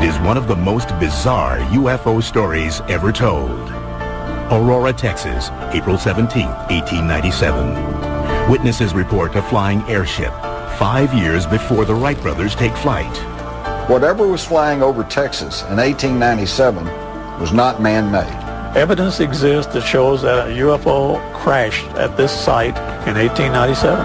It is one of the most bizarre UFO stories ever told. Aurora, Texas, April 17, 1897. Witnesses report a flying airship 5 years before the Wright brothers take flight. Whatever was flying over Texas in 1897 was not man-made. Evidence exists that shows that a UFO crashed at this site in 1897.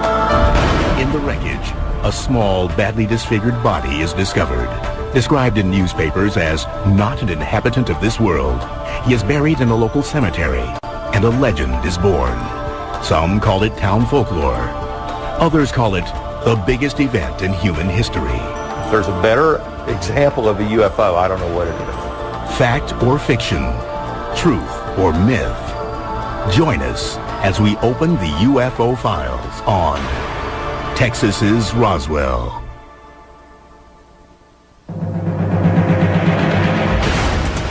In the wreckage, a small, badly disfigured body is discovered. Described in newspapers as not an inhabitant of this world, he is buried in a local cemetery, and a legend is born. Some call it town folklore. Others call it the biggest event in human history. There's a better example of a UFO. I don't know what it is. Fact or fiction, truth or myth. Join us as we open the UFO files on Texas's Roswell.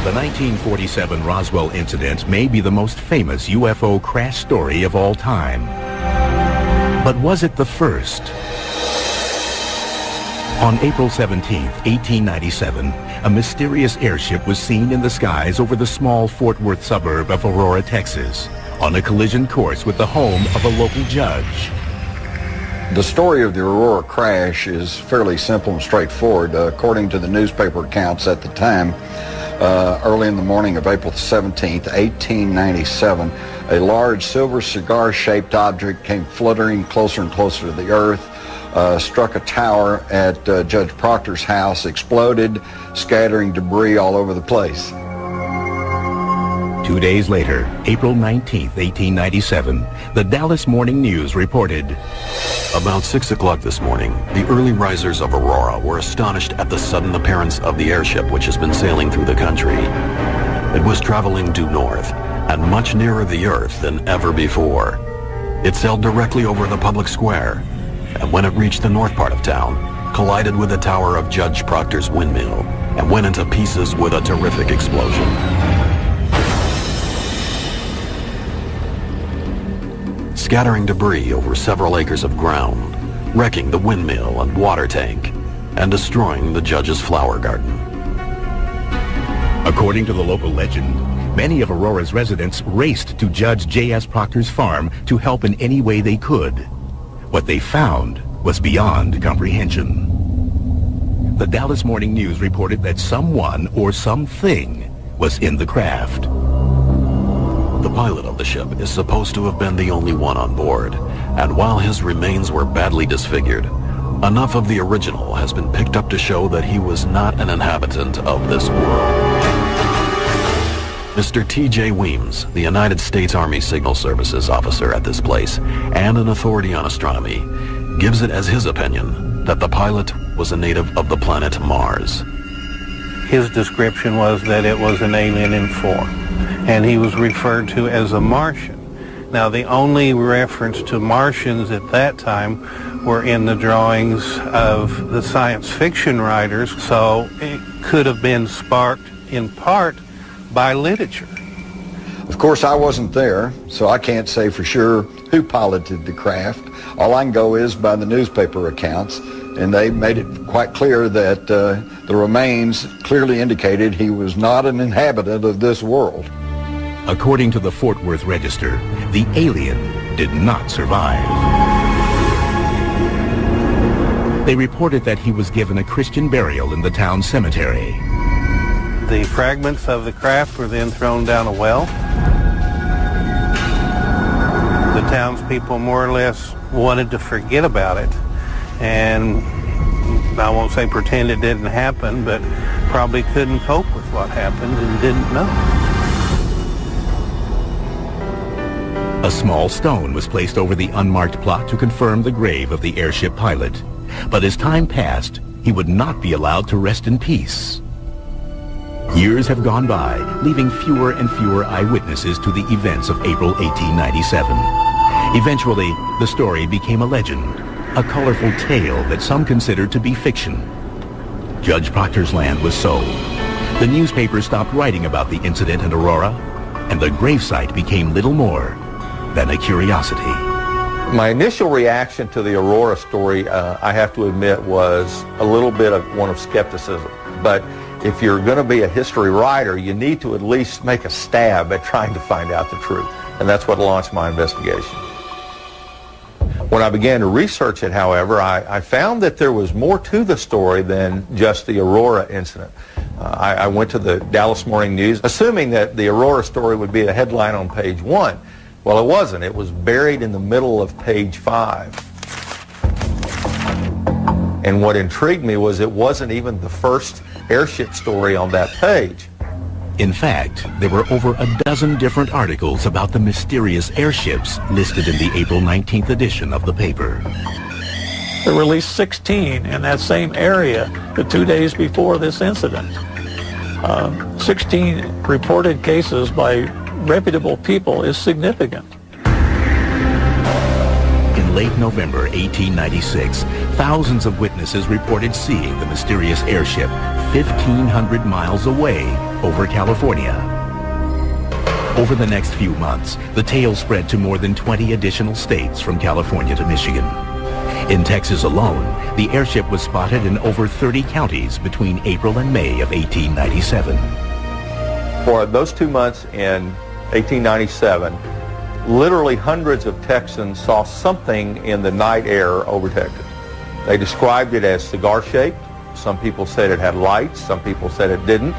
The 1947 Roswell incident may be the most famous UFO crash story of all time. But was it the first? On April 17, 1897, a mysterious airship was seen in the skies over the small Fort Worth suburb of Aurora, Texas, on a collision course with the home of a local judge. The story of the Aurora crash is fairly simple and straightforward. According to the newspaper accounts at the time, early in the morning of April 17, 1897, a large silver cigar-shaped object came fluttering closer and closer to the earth, struck a tower at Judge Proctor's house, exploded, scattering debris all over the place. 2 days later, April 19, 1897, the Dallas Morning News reported, About 6 o'clock this morning, the early risers of Aurora were astonished at the sudden appearance of the airship which has been sailing through the country. It was traveling due north and much nearer the earth than ever before. It sailed directly over the public square, and when it reached the north part of town, collided with the tower of Judge Proctor's windmill and went into pieces with a terrific explosion. Scattering debris over several acres of ground, wrecking the windmill and water tank, and destroying the judge's flower garden. According to the local legend, many of Aurora's residents raced to Judge J.S. Proctor's farm to help in any way they could. What they found was beyond comprehension. The Dallas Morning News reported that someone or something was in the craft. The pilot of the ship is supposed to have been the only one on board, and while his remains were badly disfigured, enough of the original has been picked up to show that he was not an inhabitant of this world. Mr. T.J. Weems, the United States Army Signal Services officer at this place and an authority on astronomy, gives it as his opinion that the pilot was a native of the planet Mars. His description was that it was an alien in form, and he was referred to as a Martian. Now, the only reference to Martians at that time were in the drawings of the science fiction writers, so it could have been sparked in part by literature. Of course, I wasn't there, so I can't say for sure who piloted the craft. All I can go is by the newspaper accounts, and they made it quite clear that the remains clearly indicated he was not an inhabitant of this world. According to the Fort Worth Register, the alien did not survive. They reported that he was given a Christian burial in the town cemetery. The fragments of the craft were then thrown down a well. The townspeople more or less wanted to forget about it, and I won't say pretend it didn't happen, but probably couldn't cope with what happened and didn't know. A small stone was placed over the unmarked plot to confirm the grave of the airship pilot. But as time passed, he would not be allowed to rest in peace. Years have gone by, leaving fewer and fewer eyewitnesses to the events of April 1897. Eventually, the story became a legend, a colorful tale that some considered to be fiction. Judge Proctor's land was sold. The newspapers stopped writing about the incident in Aurora, and the gravesite became little more than a curiosity. My initial reaction to the Aurora story, I have to admit, was a little bit of one of skepticism. But if you're going to be a history writer, you need to at least make a stab at trying to find out the truth. And that's what launched my investigation. When I began to research it, however, I found that there was more to the story than just the Aurora incident. I went to the Dallas Morning News, assuming that the Aurora story would be a headline on page 1. Well, it wasn't. It was buried in the middle of page 5. And what intrigued me was it wasn't even the first airship story on that page. In fact, there were over a dozen different articles about the mysterious airships listed in the April 19th edition of the paper. They released 16 in that same area the 2 days before this incident. 16 reported cases by reputable people is significant. In late November 1896, thousands of witnesses reported seeing the mysterious airship 1,500 miles away over California. Over the next few months, the tale spread to more than 20 additional states from California to Michigan. In Texas alone, the airship was spotted in over 30 counties between April and May of 1897. For those 2 months in 1897, literally hundreds of Texans saw something in the night air over Texas. They described it as cigar-shaped. Some people said it had lights. Some people said it didn't.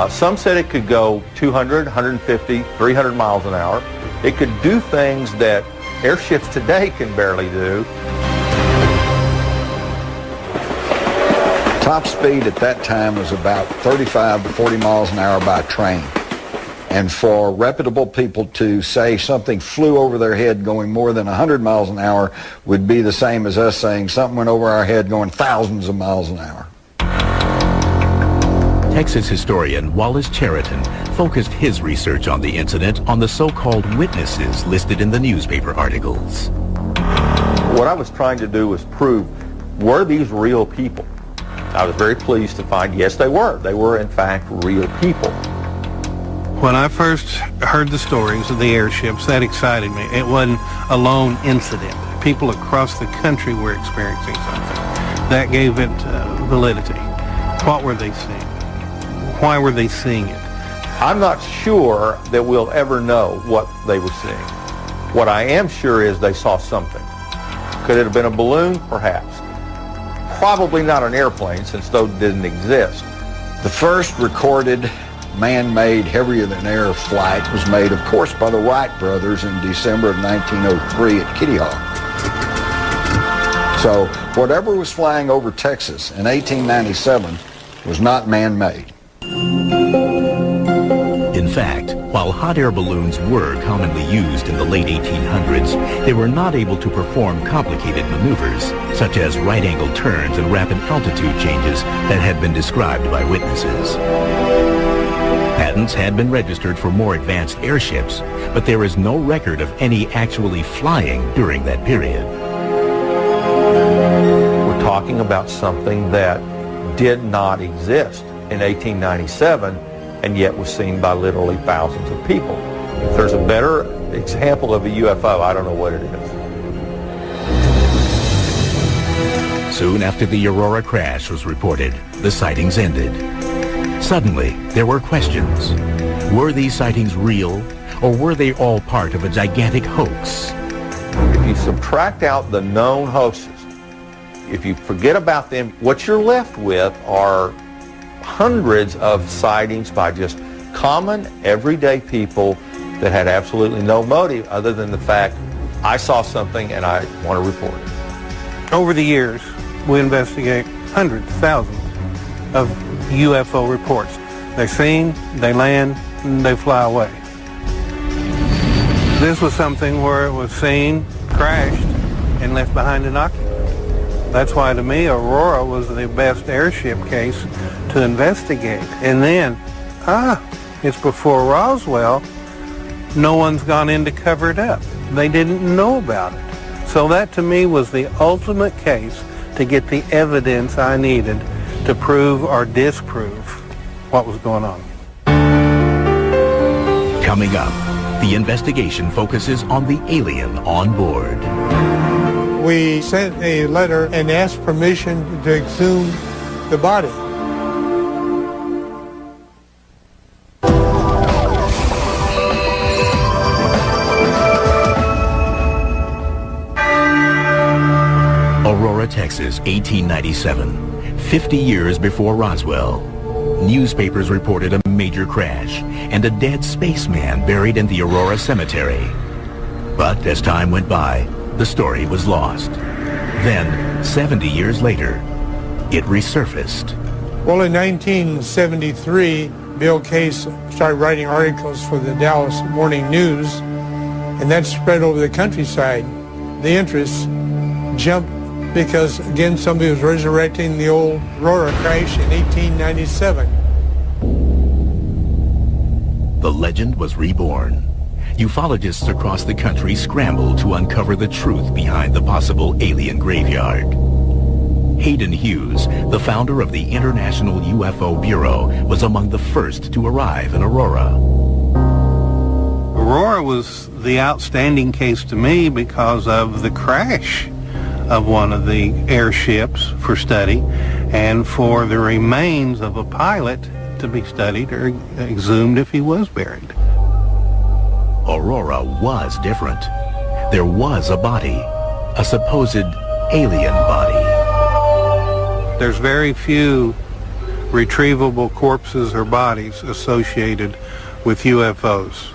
Some said it could go 200, 150, 300 miles an hour. It could do things that airships today can barely do. Top speed at that time was about 35 to 40 miles an hour by train. And for reputable people to say something flew over their head going more than 100 miles an hour would be the same as us saying something went over our head going thousands of miles an hour. Texas historian Wallace Cheriton focused his research on the incident on the so-called witnesses listed in the newspaper articles. What I was trying to do was prove, were these real people? I was very pleased to find, yes, they were. They were, in fact, real people. When I first heard the stories of the airships, that excited me. It wasn't a lone incident. People across the country were experiencing something. That gave it validity. What were they seeing? Why were they seeing it? I'm not sure that we'll ever know what they were seeing. What I am sure is they saw something. Could it have been a balloon? Perhaps. Probably not an airplane, since those didn't exist. The first recorded man-made heavier-than-air flight was made, of course, by the Wright brothers in December of 1903 at Kitty Hawk. So whatever was flying over Texas in 1897 was not man-made. In fact, while hot air balloons were commonly used in the late 1800s, they were not able to perform complicated maneuvers, such as right-angle turns and rapid altitude changes that had been described by witnesses. Patents had been registered for more advanced airships, but there is no record of any actually flying during that period. We're talking about something that did not exist in 1897 and yet was seen by literally thousands of people. If there's a better example of a UFO, I don't know what it is. Soon after the Aurora crash was reported, the sightings ended. Suddenly, there were questions. Were these sightings real, or were they all part of a gigantic hoax? If you subtract out the known hoaxes, if you forget about them, what you're left with are hundreds of sightings by just common, everyday people that had absolutely no motive other than the fact, I saw something and I want to report it. Over the years, we investigate hundreds, thousands of UFO reports. They're seen, they land, and they fly away. This was something where it was seen, crashed, and left behind an occupant. That's why, to me, Aurora was the best airship case to investigate. And then, it's before Roswell. No one's gone in to cover it up. They didn't know about it. So that, to me, was the ultimate case to get the evidence I needed to prove or disprove what was going on. Coming up, the investigation focuses on the alien on board. We sent a letter and asked permission to exhume the body. Aurora, Texas, 1897, 50 years before Roswell. Newspapers reported a major crash and a dead spaceman buried in the Aurora Cemetery. But as time went by, the story was lost. Then, 70 years later, it resurfaced. Well, in 1973, Bill Case started writing articles for the Dallas Morning News, and that spread over the countryside. The interest jumped because, again, somebody was resurrecting the old Aurora crash in 1897. The legend was reborn. Ufologists across the country scrambled to uncover the truth behind the possible alien graveyard. Hayden Hughes, the founder of the International UFO Bureau, was among the first to arrive in Aurora. Aurora was the outstanding case to me because of the crash of one of the airships for study and for the remains of a pilot to be studied or exhumed if he was buried. Aurora was different. There was a body, a supposed alien body. There's very few retrievable corpses or bodies associated with UFOs,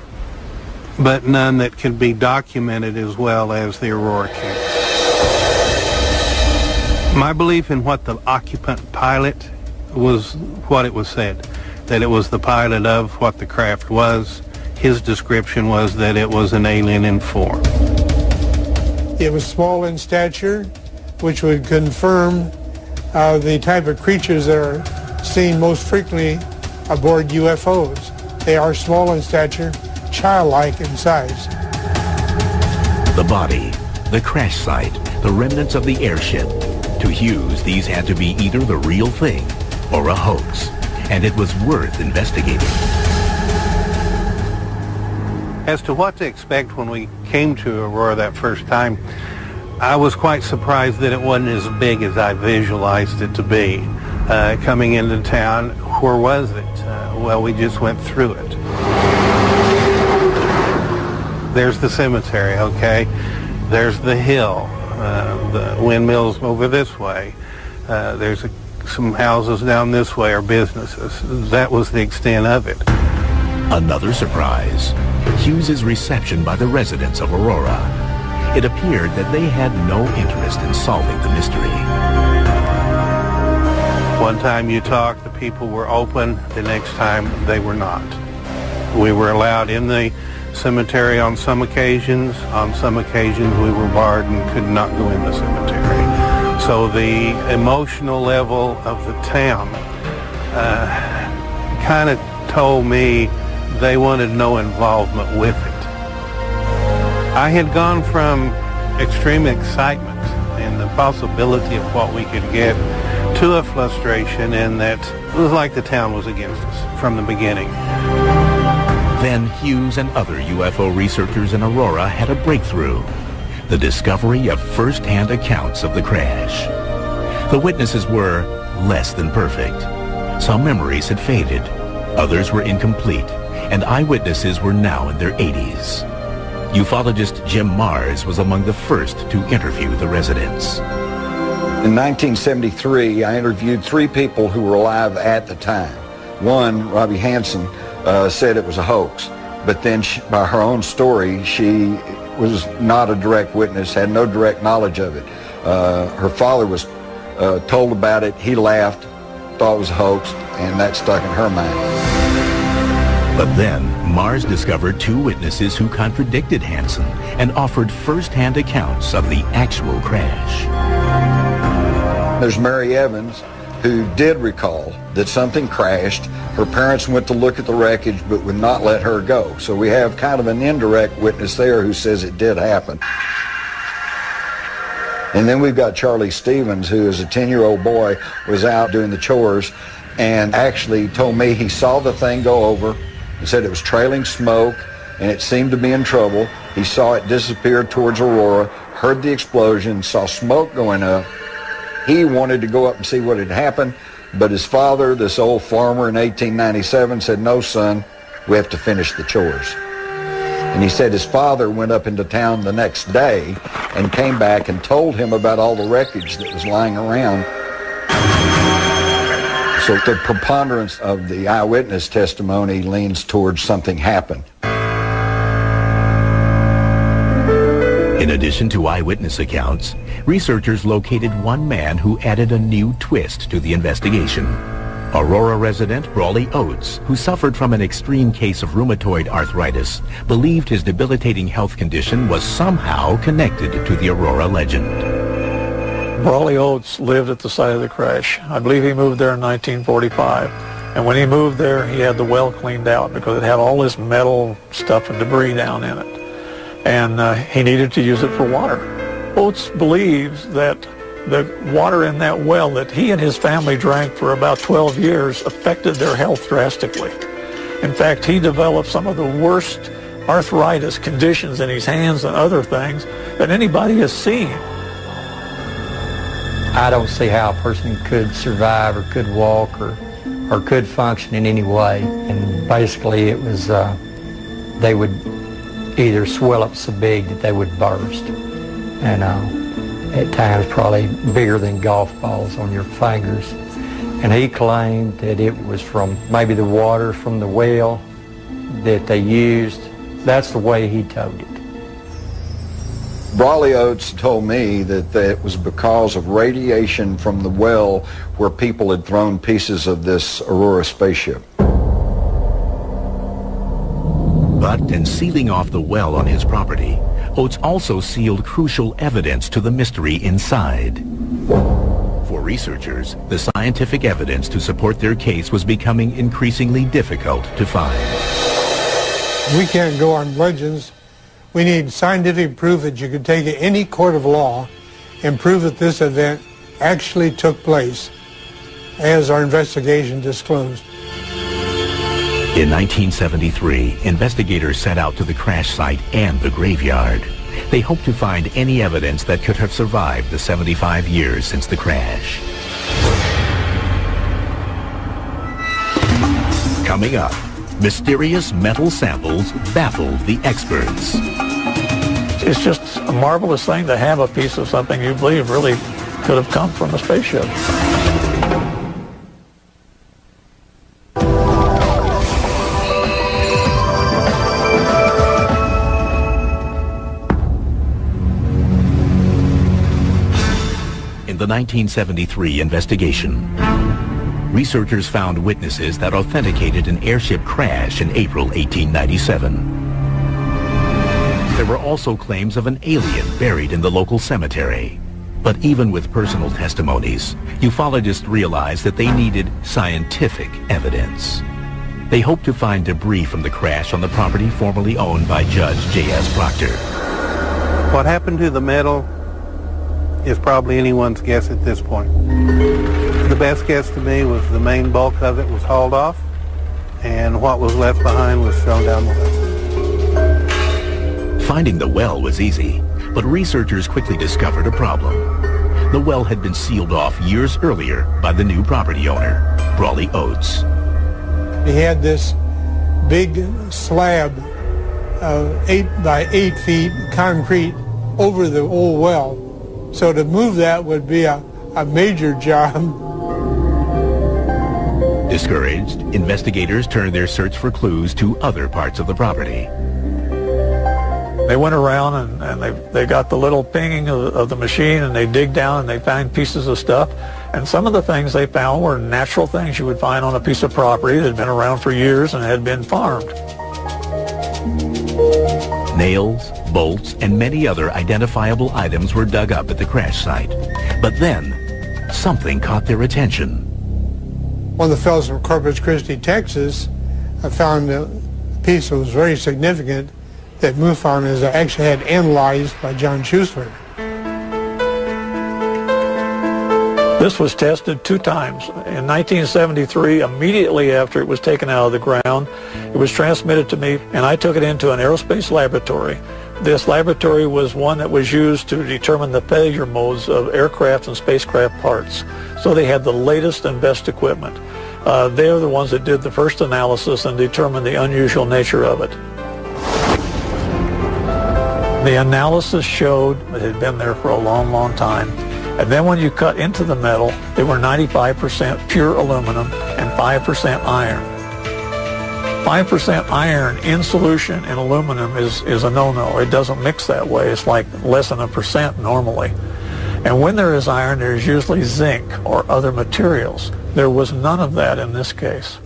but none that can be documented as well as the Aurora case. My belief in what the occupant pilot was what it was said, that it was the pilot of what the craft was. His description was that it was an alien in form. It was small in stature, which would confirm the type of creatures that are seen most frequently aboard UFOs. They are small in stature, childlike in size. The body, the crash site, the remnants of the airship. To Hughes, these had to be either the real thing or a hoax, and it was worth investigating. As to what to expect when we came to Aurora that first time, I was quite surprised that it wasn't as big as I visualized it to be. Coming into town, where was it? Well, we just went through it. There's the cemetery, okay? There's the hill, the windmills over this way. There's some houses down this way are businesses. That was the extent of it. Another surprise, Hughes's reception by the residents of Aurora. It appeared that they had no interest in solving the mystery. One time you talked, the people were open. The next time, they were not. We were allowed in the cemetery on some occasions. On some occasions, we were barred and could not go in the cemetery. So the emotional level of the town kind of told me they wanted no involvement with it. I had gone from extreme excitement and the possibility of what we could get to a frustration in that it was like the town was against us from the beginning. Then Hughes and other UFO researchers in Aurora had a breakthrough, the discovery of first-hand accounts of the crash. The witnesses were less than perfect. Some memories had faded, others were incomplete, and eyewitnesses were now in their 80s. Ufologist Jim Mars was among the first to interview the residents. In 1973, I interviewed 3 people who were alive at the time. One, Robbie Hansen, said it was a hoax, but then by her own story, she was not a direct witness, had no direct knowledge of it. Her father was told about it, he laughed, thought it was a hoax, and that stuck in her mind. But then, Mars discovered 2 witnesses who contradicted Hansen and offered first-hand accounts of the actual crash. There's Mary Evans, who did recall that something crashed. Her parents went to look at the wreckage but would not let her go. So we have kind of an indirect witness there who says it did happen. And then we've got Charlie Stevens, who as a 10-year-old boy was out doing the chores and actually told me he saw the thing go over. He said it was trailing smoke and it seemed to be in trouble. He saw it disappear towards Aurora, heard the explosion, saw smoke going up. He wanted to go up and see what had happened, but his father, this old farmer in 1897, said, "No, son, we have to finish the chores." And he said his father went up into town the next day and came back and told him about all the wreckage that was lying around. So the preponderance of the eyewitness testimony leans towards something happened. In addition to eyewitness accounts, researchers located one man who added a new twist to the investigation. Aurora resident Brawley Oates, who suffered from an extreme case of rheumatoid arthritis, believed his debilitating health condition was somehow connected to the Aurora legend. Brawley Oates lived at the site of the crash. I believe he moved there in 1945. And when he moved there, he had the well cleaned out because it had all this metal stuff and debris down in it. And he needed to use it for water. Oates believes that the water in that well that he and his family drank for about 12 years affected their health drastically. In fact, he developed some of the worst arthritis conditions in his hands and other things that anybody has seen. I don't see how a person could survive or could walk or could function in any way. And basically it was, they would either swell up so big that they would burst. And at times probably bigger than golf balls on your fingers. And he claimed that it was from maybe the water from the well that they used. That's the way he told it. Brawley Oates told me that it was because of radiation from the well where people had thrown pieces of this Aurora spaceship. But in sealing off the well on his property, Oates also sealed crucial evidence to the mystery inside. For researchers, the scientific evidence to support their case was becoming increasingly difficult to find. We can't go on legends. We need scientific proof that you could take any court of law and prove that this event actually took place, as our investigation disclosed. In 1973, investigators set out to the crash site and the graveyard. They hoped to find any evidence that could have survived the 75 years since the crash. Coming up, mysterious metal samples baffle the experts. It's just a marvelous thing to have a piece of something you believe really could have come from a spaceship. In the 1973 investigation, researchers found witnesses that authenticated an airship crash in April 1897. There were also claims of an alien buried in the local cemetery. But even with personal testimonies, ufologists realized that they needed scientific evidence. They hoped to find debris from the crash on the property formerly owned by Judge J.S. Proctor. What happened to the metal is probably anyone's guess at this point. The best guess to me was the main bulk of it was hauled off, and what was left behind was thrown down the well. Finding the well was easy, but researchers quickly discovered a problem. The well had been sealed off years earlier by the new property owner, Brawley Oates. He had this big slab of 8 by 8 feet concrete over the old well. So to move that would be a major job. Discouraged, investigators turned their search for clues to other parts of the property. They went around and they got the little pinging of the machine, and they dig down and they find pieces of stuff. And some of the things they found were natural things you would find on a piece of property that had been around for years and had been farmed. Nails, bolts, and many other identifiable items were dug up at the crash site. But then, something caught their attention. One of the fellows from Corpus Christi, Texas, found a piece that was very significant that MUFON has actually had analyzed by John Schuessler. This was tested 2 times. In 1973, immediately after it was taken out of the ground, it was transmitted to me, and I took it into an aerospace laboratory. This laboratory was one that was used to determine the failure modes of aircraft and spacecraft parts. So they had the latest and best equipment. They're the ones that did the first analysis and determined the unusual nature of it. The analysis showed it had been there for a long, long time. And then when you cut into the metal, they were 95% pure aluminum and 5% iron. 5% iron in solution in aluminum is a no-no. It doesn't mix that way. It's like less than 1% normally. And when there is iron, there's usually zinc or other materials. There was none of that in this case.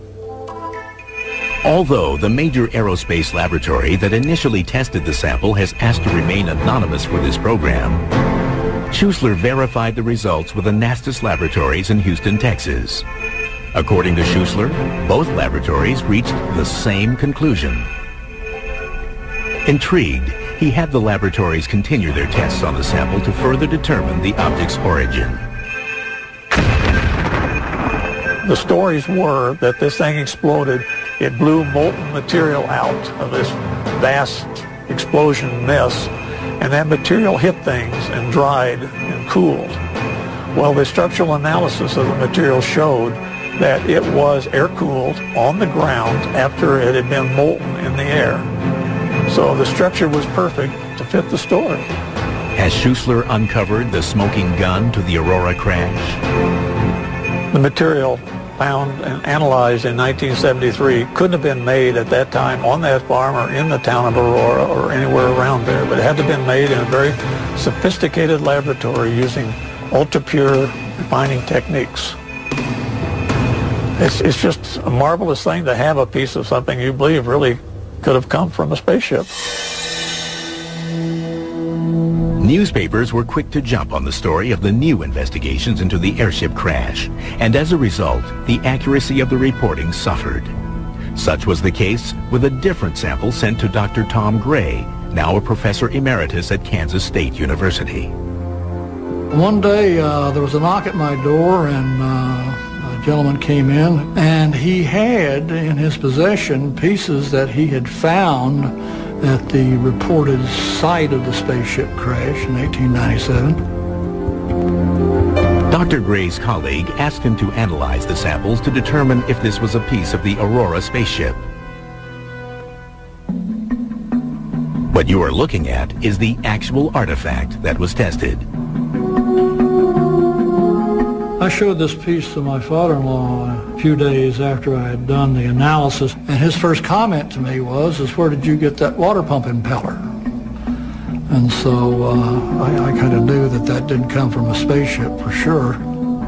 Although the major aerospace laboratory that initially tested the sample has asked to remain anonymous for this program, Schuessler verified the results with the Anastas Laboratories in Houston, Texas. According to Schuessler, both laboratories reached the same conclusion. Intrigued, he had the laboratories continue their tests on the sample to further determine the object's origin. The stories were that this thing exploded. It blew molten material out of this vast explosion mess, and that material hit things and dried and cooled. Well, the structural analysis of the material showed that it was air-cooled on the ground after it had been molten in the air. So the structure was perfect to fit the story. Has Schuessler uncovered the smoking gun to the Aurora crash? The material found and analyzed in 1973 couldn't have been made at that time on that farm or in the town of Aurora or anywhere around there, but it had to have been made in a very sophisticated laboratory using ultra-pure refining techniques. It's just a marvelous thing to have a piece of something you believe really could have come from a spaceship. Newspapers were quick to jump on the story of the new investigations into the airship crash, and as a result, the accuracy of the reporting suffered. Such was the case with a different sample sent to Dr. Tom Gray, now a professor emeritus at Kansas State University. One day there was a knock at my door, and a gentleman came in, and he had in his possession pieces that he had found at the reported site of the spaceship crash in 1897. Dr. Gray's colleague asked him to analyze the samples to determine if this was a piece of the Aurora spaceship. What you are looking at is the actual artifact that was tested. I showed this piece to my father-in-law a few days after I had done the analysis, and his first comment to me was, "Where did you get that water pump impeller?" And so I kind of knew that that didn't come from a spaceship for sure.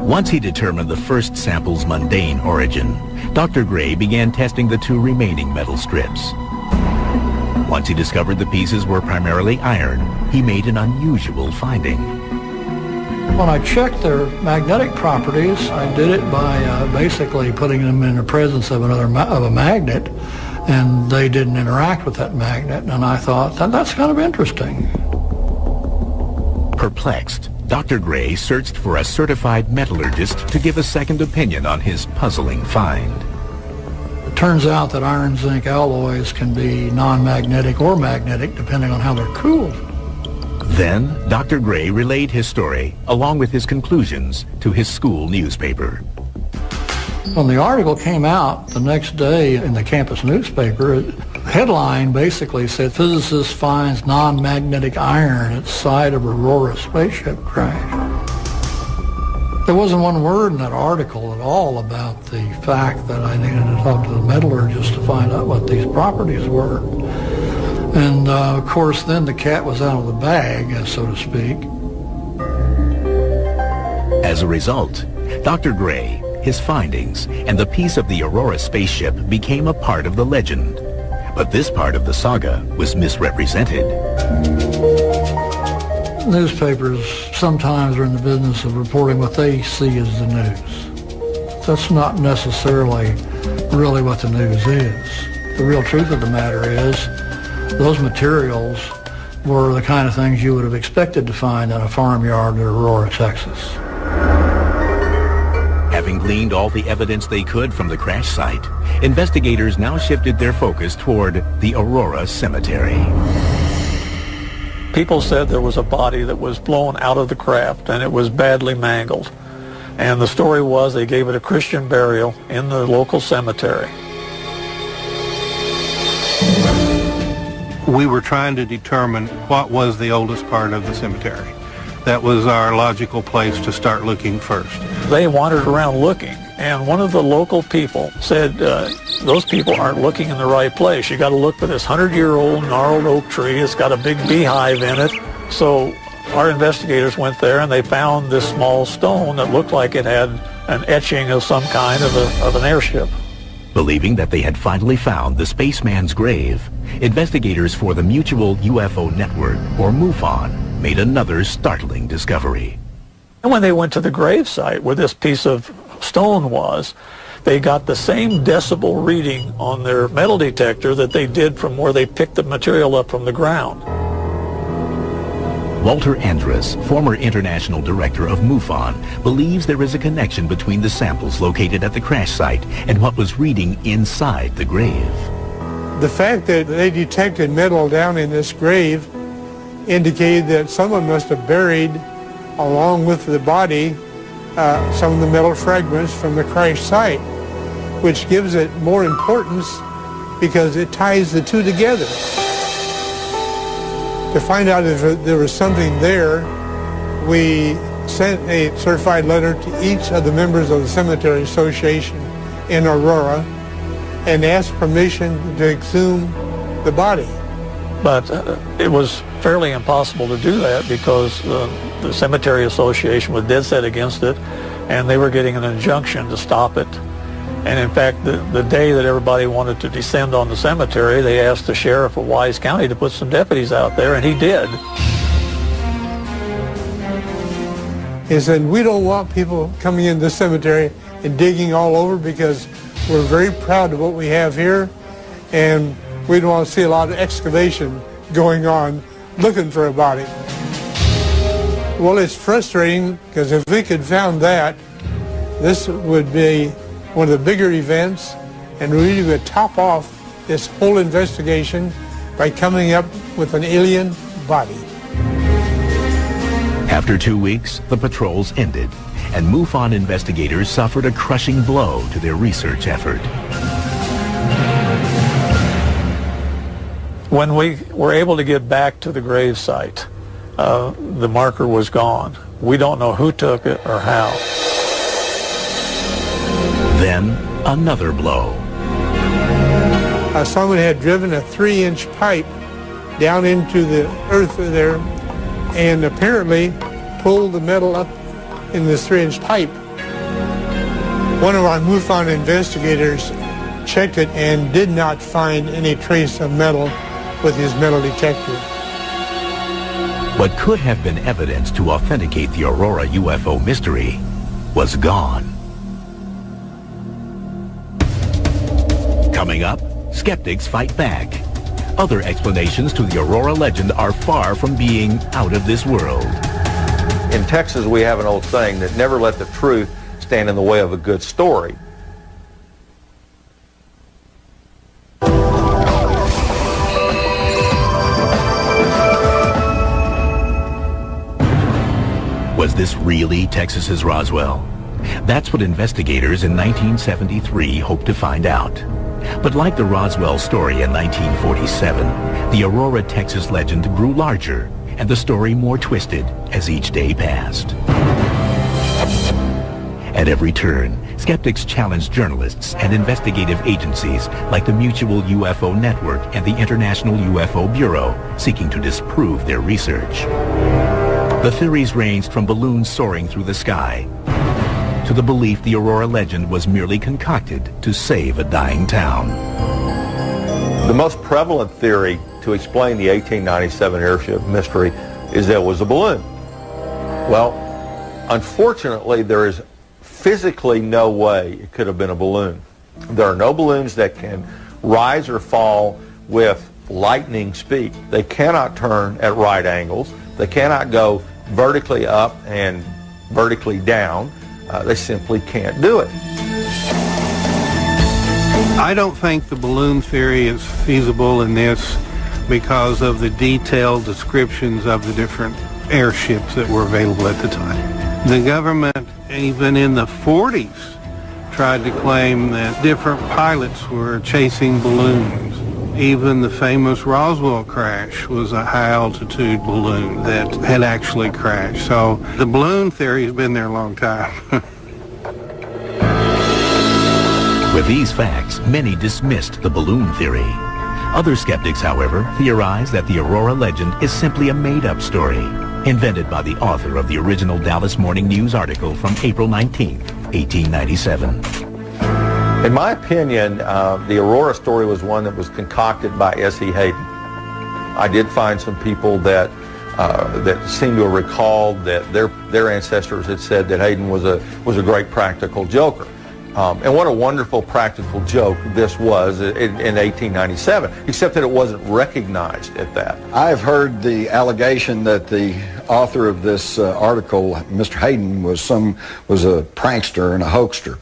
Once he determined the first sample's mundane origin, Dr. Gray began testing the two remaining metal strips. Once he discovered the pieces were primarily iron, he made an unusual finding. When I checked their magnetic properties, I did it by basically putting them in the presence of a magnet, and they didn't interact with that magnet, and I thought, that's kind of interesting. Perplexed, Dr. Gray searched for a certified metallurgist to give a second opinion on his puzzling find. It turns out that iron-zinc alloys can be non-magnetic or magnetic depending on how they're cooled. Then, Dr. Gray relayed his story, along with his conclusions, to his school newspaper. When the article came out the next day in the campus newspaper, the headline basically said, "Physicist finds non-magnetic iron at site of Aurora spaceship crash." There wasn't one word in that article at all about the fact that I needed to talk to the metallurgist to find out what these properties were. And of course, then the cat was out of the bag, so to speak. As a result, Dr. Gray, his findings, and the piece of the Aurora spaceship became a part of the legend. But this part of the saga was misrepresented. Newspapers sometimes are in the business of reporting what they see as the news. That's not necessarily really what the news is. The real truth of the matter is, those materials were the kind of things you would have expected to find in a farmyard in Aurora, Texas. Having gleaned all the evidence they could from the crash site, investigators now shifted their focus toward the Aurora Cemetery. People said there was a body that was blown out of the craft and it was badly mangled. And the story was they gave it a Christian burial in the local cemetery. we were trying to determine what was the oldest part of the cemetery. That was our logical place to start looking first. They wandered around looking, and one of the local people said, those people aren't looking in the right place. You got to look for this 100-year-old gnarled oak tree. It's got a big beehive in it. So our investigators went there, and they found this small stone that looked like it had an etching of some kind of an airship. Believing that they had finally found the spaceman's grave, investigators for the Mutual UFO Network, or MUFON, made another startling discovery. And when they went to the grave site where this piece of stone was, they got the same decibel reading on their metal detector that they did from where they picked the material up from the ground. Walter Andrus, former international director of MUFON, believes there is a connection between the samples located at the crash site and what was reading inside the grave. The fact that they detected metal down in this grave indicated that someone must have buried, along with the body, some of the metal fragments from the crash site, which gives it more importance because it ties the two together. To find out if there was something there, we sent a certified letter to each of the members of the Cemetery Association in Aurora and asked permission to exhume the body. But it was fairly impossible to do that because the Cemetery Association was dead set against it, and they were getting an injunction to stop it. And in fact, the day that everybody wanted to descend on the cemetery, they asked the sheriff of Wise County to put some deputies out there, and he did. He said, we don't want people coming into the cemetery and digging all over because we're very proud of what we have here, and we don't want to see a lot of excavation going on looking for a body. Well, it's frustrating because if we could found that, this would be one of the bigger events, and really would top off this whole investigation by coming up with an alien body. After 2 weeks, the patrols ended, and MUFON investigators suffered a crushing blow to their research effort. When we were able to get back to the grave site, the marker was gone. We don't know who took it or how. Then, another blow. Someone had driven a 3-inch pipe down into the earth there and apparently pulled the metal up in this 3-inch pipe. One of our MUFON investigators checked it and did not find any trace of metal with his metal detector. What could have been evidence to authenticate the Aurora UFO mystery was gone. Coming up, skeptics fight back. Other explanations to the Aurora legend are far from being out of this world. In Texas, we have an old saying that never let the truth stand in the way of a good story. Was this really Texas's Roswell? That's what investigators in 1973 hoped to find out. But like the Roswell story in 1947, the Aurora, Texas legend grew larger and the story more twisted as each day passed. At every turn, skeptics challenged journalists and investigative agencies like the Mutual UFO Network and the International UFO Bureau, seeking to disprove their research. The theories ranged from balloons soaring through the sky to the belief the Aurora legend was merely concocted to save a dying town. The most prevalent theory to explain the 1897 airship mystery is that it was a balloon. Well, unfortunately, there is physically no way it could have been a balloon. There are no balloons that can rise or fall with lightning speed. They cannot turn at right angles. They cannot go vertically up and vertically down. They simply can't do it. I don't think the balloon theory is feasible in this because of the detailed descriptions of the different airships that were available at the time. The government, even in the 40s, tried to claim that different pilots were chasing balloons. Even the famous Roswell crash was a high-altitude balloon that had actually crashed. So the balloon theory has been there a long time. With these facts, many dismissed the balloon theory. Other skeptics, however, theorize that the Aurora legend is simply a made-up story, invented by the author of the original Dallas Morning News article from April 19, 1897. In my opinion, the Aurora story was one that was concocted by S.E. Hayden. I did find some people that seem to have recalled that their ancestors had said that Hayden was a great practical joker. And what a wonderful practical joke this was in 1897, except that it wasn't recognized at that. I've heard the allegation that the author of this article, Mr. Hayden, was a prankster and a hoaxer.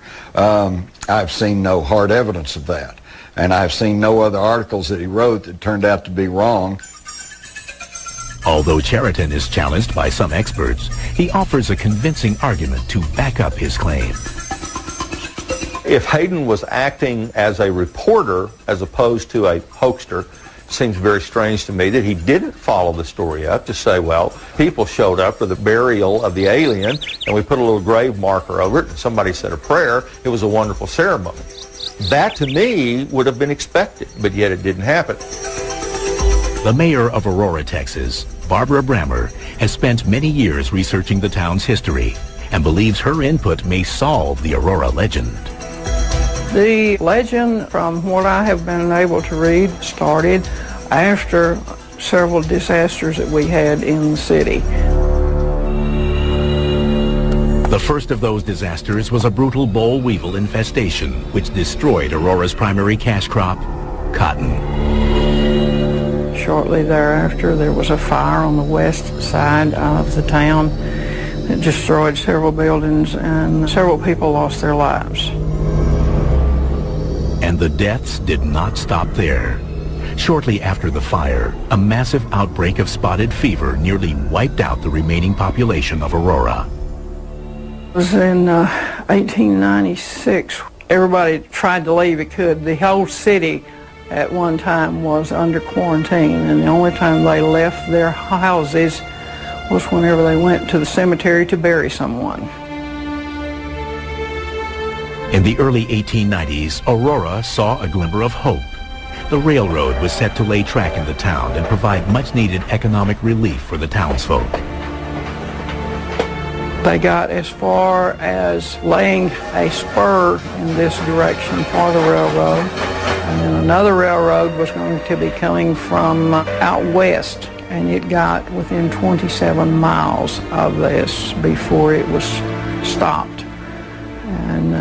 I've seen no hard evidence of that, and I've seen no other articles that he wrote that turned out to be wrong. Although Cheriton is challenged by some experts, he offers a convincing argument to back up his claim. If Hayden was acting as a reporter as opposed to a hoaxer, it seems very strange to me that he didn't follow the story up to say, well, people showed up for the burial of the alien and we put a little grave marker over it and somebody said a prayer. It was a wonderful ceremony. That to me would have been expected, but yet it didn't happen. The mayor of Aurora, Texas, Barbara Brammer, has spent many years researching the town's history and believes her input may solve the Aurora legend. The legend, from what I have been able to read, started after several disasters that we had in the city. The first of those disasters was a brutal boll weevil infestation, which destroyed Aurora's primary cash crop, cotton. Shortly thereafter, there was a fire on the west side of the town that destroyed several buildings, and several people lost their lives. And the deaths did not stop there. Shortly after the fire, a massive outbreak of spotted fever nearly wiped out the remaining population of Aurora. It was in 1896. Everybody tried to leave it could. The whole city at one time was under quarantine, and the only time they left their houses was whenever they went to the cemetery to bury someone. In the early 1890s, Aurora saw a glimmer of hope. The railroad was set to lay track in the town and provide much-needed economic relief for the townsfolk. They got as far as laying a spur in this direction for the railroad, and then another railroad was going to be coming from out west, and it got within 27 miles of this before it was stopped. And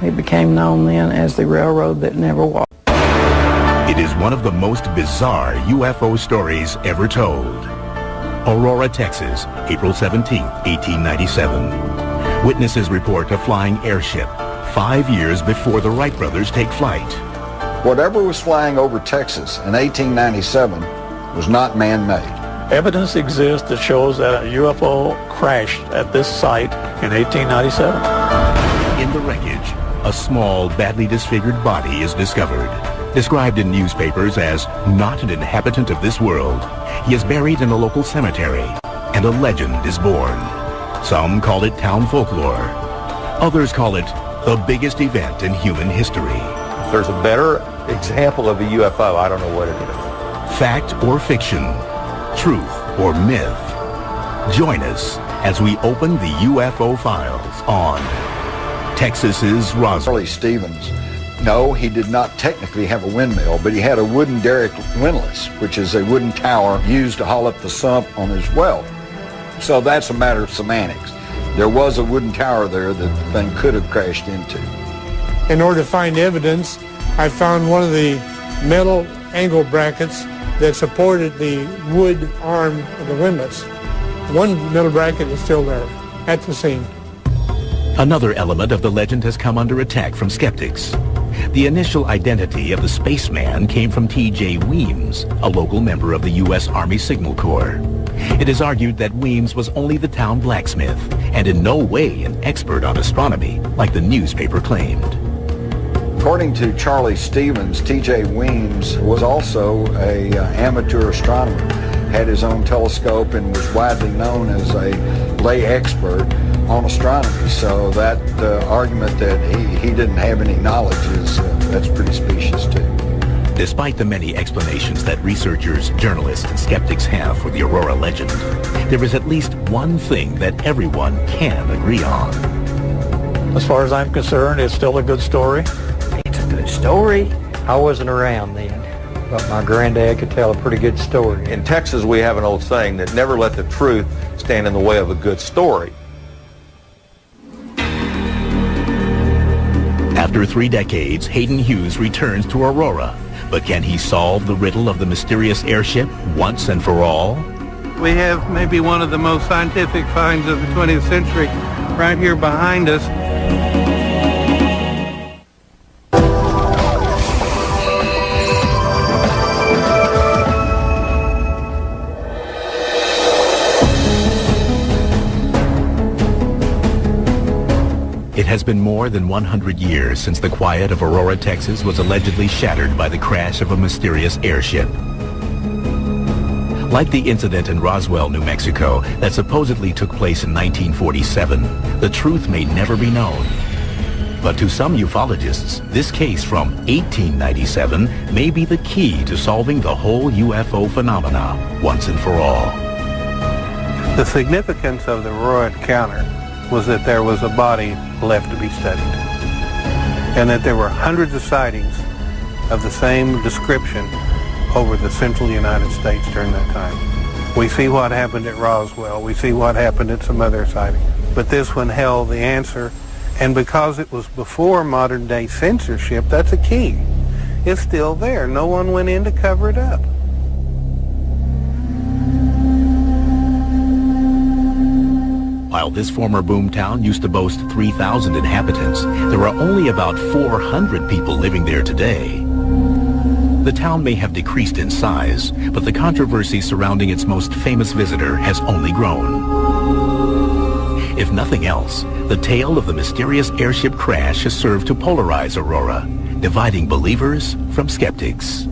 it became known then as the railroad that never walked. It is one of the most bizarre UFO stories ever told. Aurora, Texas, April 17, 1897. Witnesses report a flying airship 5 years before the Wright brothers take flight. Whatever was flying over Texas in 1897 was not man-made. Evidence exists that shows that a UFO crashed at this site in 1897. In the wreckage, a small, badly disfigured body is discovered. Described in newspapers as not an inhabitant of this world, he is buried in a local cemetery, and a legend is born. Some call it town folklore. Others call it the biggest event in human history. If there's a better example of a UFO, I don't know what it is. Fact or fiction, truth or myth. Join us as we open the UFO files on Texas's Roswell. Charlie Stevens, no, he did not technically have a windmill, but he had a wooden derrick windlass, which is a wooden tower used to haul up the sump on his well. So that's a matter of semantics. There was a wooden tower there that the thing could have crashed into. In order to find evidence, I found one of the metal angle brackets that supported the wood arm of the windlass. One metal bracket is still there at the scene. Another element of the legend has come under attack from skeptics. The initial identity of the spaceman came from T.J. Weems, a local member of the U.S. Army Signal Corps. It is argued that Weems was only the town blacksmith and in no way an expert on astronomy like the newspaper claimed. According to Charlie Stevens, T.J. Weems was also an amateur astronomer, had his own telescope, and was widely known as a lay expert on astronomy. So that argument that he didn't have any knowledge that's pretty specious too. Despite the many explanations that researchers, journalists, and skeptics have for the Aurora legend, there is at least one thing that everyone can agree on. As far as I'm concerned, it's still a good story. It's a good story. I wasn't around then, but my granddad could tell a pretty good story. In Texas, we have an old saying that never let the truth stand in the way of a good story. After 3 decades, Hayden Hughes returns to Aurora. But can he solve the riddle of the mysterious airship once and for all? We have maybe one of the most scientific finds of the 20th century right here behind us. It has been more than 100 years since the quiet of Aurora, Texas was allegedly shattered by the crash of a mysterious airship. Like the incident in Roswell, New Mexico, that supposedly took place in 1947, the truth may never be known. But to some ufologists, this case from 1897 may be the key to solving the whole UFO phenomena once and for all. The significance of the Aurora encounter was that there was a body left to be studied, and that there were hundreds of sightings of the same description over the central United States during that time. We see what happened at Roswell, we see what happened at some other sightings, but this one held the answer, and because it was before modern day censorship, that's a key. It's still there. No one went in to cover it up. While this former boomtown used to boast 3,000 inhabitants, there are only about 400 people living there today. The town may have decreased in size, but the controversy surrounding its most famous visitor has only grown. If nothing else, the tale of the mysterious airship crash has served to polarize Aurora, dividing believers from skeptics.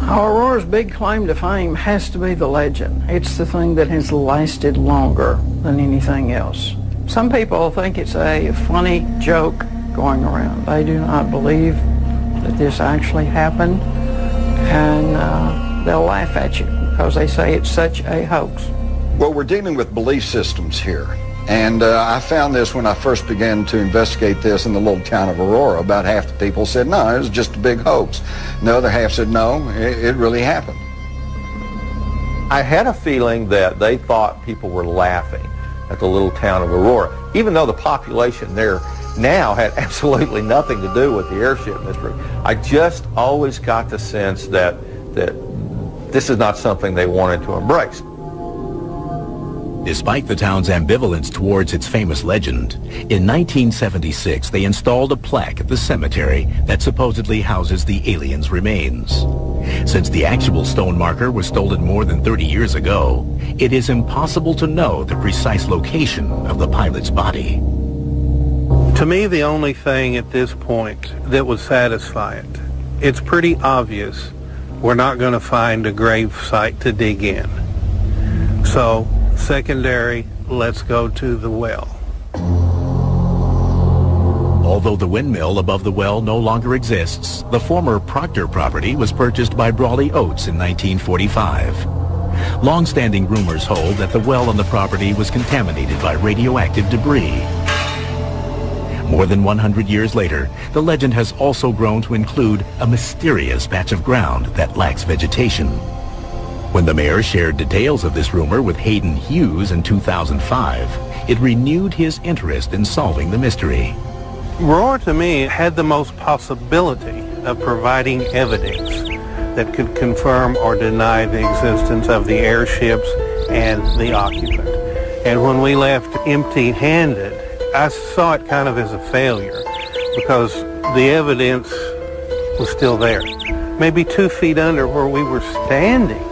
Aurora's big claim to fame has to be the legend. It's the thing that has lasted longer than anything else. Some people think it's a funny joke going around. They do not believe that this actually happened, and they'll laugh at you because they say it's such a hoax. Well, we're dealing with belief systems here. And I found this when I first began to investigate this in the little town of Aurora. About half the people said, no, it was just a big hoax. And the other half said, no, it really happened. I had a feeling that they thought people were laughing at the little town of Aurora, even though the population there now had absolutely nothing to do with the airship mystery. I just always got the sense that this is not something they wanted to embrace. Despite the town's ambivalence towards its famous legend, in 1976 they installed a plaque at the cemetery that supposedly houses the aliens' remains. Since the actual stone marker was stolen more than 30 years ago, it is impossible to know the precise location of the pilot's body. To me, the only thing at this point that would satisfy it, it's pretty obvious we're not going to find a grave site to dig in. So, secondary, let's go to the well. Although the windmill above the well no longer exists, the former Proctor property was purchased by Brawley Oates in 1945. Long-standing rumors hold that the well on the property was contaminated by radioactive debris. More than 100 years later, the legend has also grown to include a mysterious patch of ground that lacks vegetation. When the mayor shared details of this rumor with Hayden Hughes in 2005, it renewed his interest in solving the mystery. Aurora, to me, had the most possibility of providing evidence that could confirm or deny the existence of the airships and the occupant. And when we left empty-handed, I saw it kind of as a failure because the evidence was still there. Maybe 2 feet under where we were standing.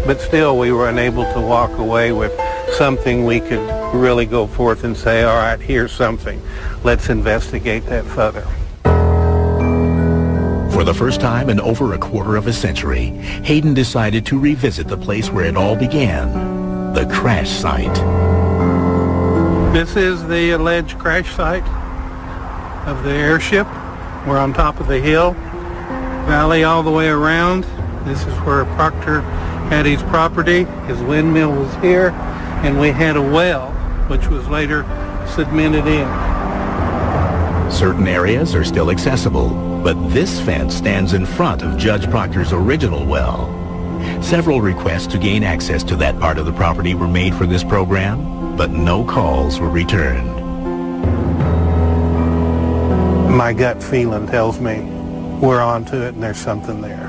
But still, we were unable to walk away with something we could really go forth and say, all right, here's something. Let's investigate that further. For the first time in over a quarter of a century, Hayden decided to revisit the place where it all began, the crash site. This is the alleged crash site of the airship. We're on top of the hill, valley all the way around. This is where Proctor had his property. His windmill was here, and we had a well, which was later cemented in. Certain areas are still accessible, but this fence stands in front of Judge Proctor's original well. Several requests to gain access to that part of the property were made for this program, but no calls were returned. My gut feeling tells me we're onto it and there's something there,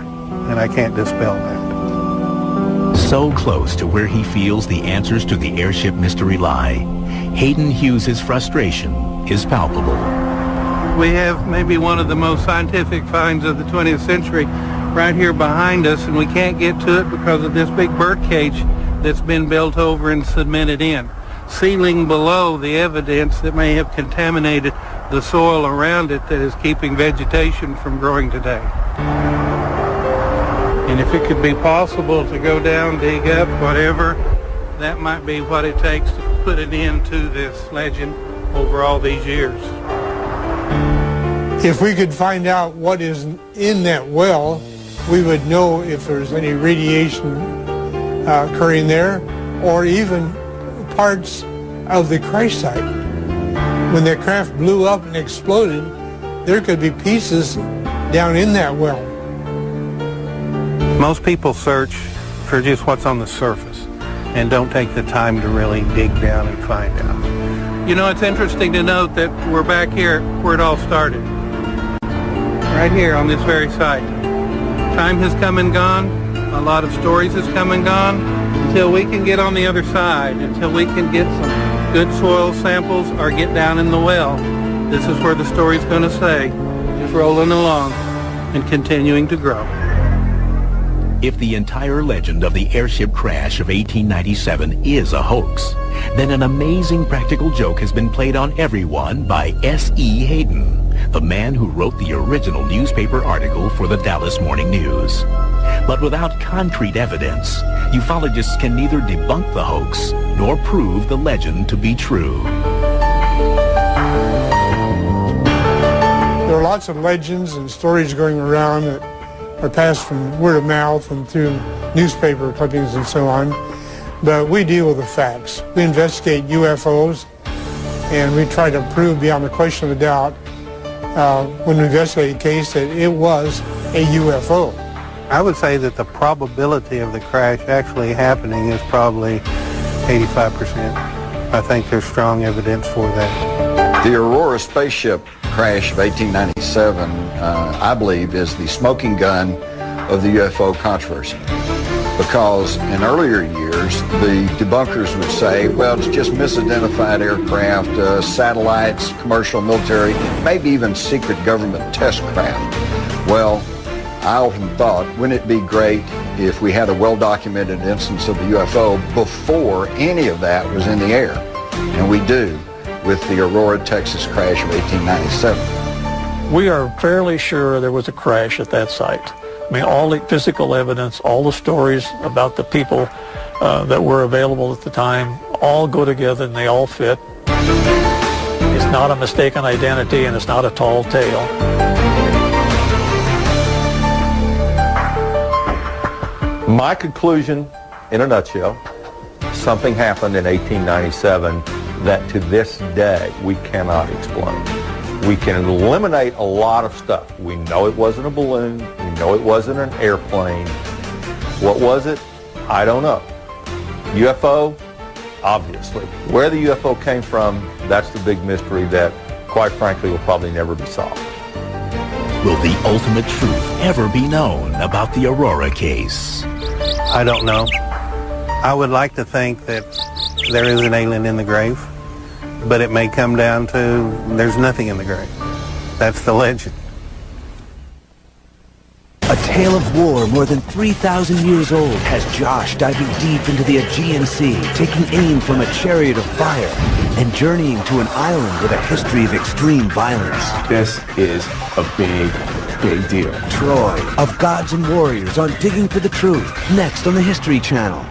and I can't dispel that. So close to where he feels the answers to the airship mystery lie, Hayden Hughes' frustration is palpable. We have maybe one of the most scientific finds of the 20th century right here behind us, and we can't get to it because of this big bird cage that's been built over and cemented in, sealing below the evidence that may have contaminated the soil around it that is keeping vegetation from growing today. And if it could be possible to go down, dig up, whatever, that might be what it takes to put an end to this legend over all these years. If we could find out what is in that well, we would know if there's any radiation occurring there, or even parts of the crash site. When the craft blew up and exploded, there could be pieces down in that well. Most people search for just what's on the surface and don't take the time to really dig down and find out. You know, it's interesting to note that we're back here where it all started. Right here on this very site. Time has come and gone. A lot of stories has come and gone. Until we can get on the other side, until we can get some good soil samples or get down in the well, this is where the story's going to stay, just rolling along and continuing to grow. If the entire legend of the airship crash of 1897 is a hoax, then an amazing practical joke has been played on everyone by S.E. Hayden, the man who wrote the original newspaper article for the Dallas Morning News. But without concrete evidence, ufologists can neither debunk the hoax nor prove the legend to be true. There are lots of legends and stories going around that are passed from word of mouth and through newspaper clippings and so on. But we deal with the facts. We investigate UFOs, and we try to prove beyond the question of a doubt when we investigate a case that it was a UFO. I would say that the probability of the crash actually happening is probably 85%. I think there's strong evidence for that. The Aurora spaceship crash of 1897, I believe, is the smoking gun of the UFO controversy. Because in earlier years, the debunkers would say, well, it's just misidentified aircraft, satellites, commercial, military, maybe even secret government test craft. Well, I often thought, wouldn't it be great if we had a well-documented instance of the UFO before any of that was in the air? And we do, with the Aurora, Texas crash of 1897. We are fairly sure there was a crash at that site. I mean, all the physical evidence, all the stories about the people that were available at the time all go together and they all fit. It's not a mistaken identity and it's not a tall tale. My conclusion, in a nutshell, something happened in 1897 that to this day we cannot explain. We can eliminate a lot of stuff. We know it wasn't a balloon. We know it wasn't an airplane. What was it? I don't know. UFO? Obviously. Where the UFO came from, that's the big mystery that, quite frankly, will probably never be solved. Will the ultimate truth ever be known about the Aurora case? I don't know. I would like to think that there is an alien in the grave, but it may come down to there's nothing in the grave. That's the legend. A tale of war more than 3,000 years old has Josh diving deep into the Aegean Sea, taking aim from a chariot of fire, and journeying to an island with a history of extreme violence. This is a big deal. Troy, of gods and warriors on Digging for the Truth, next on the History Channel.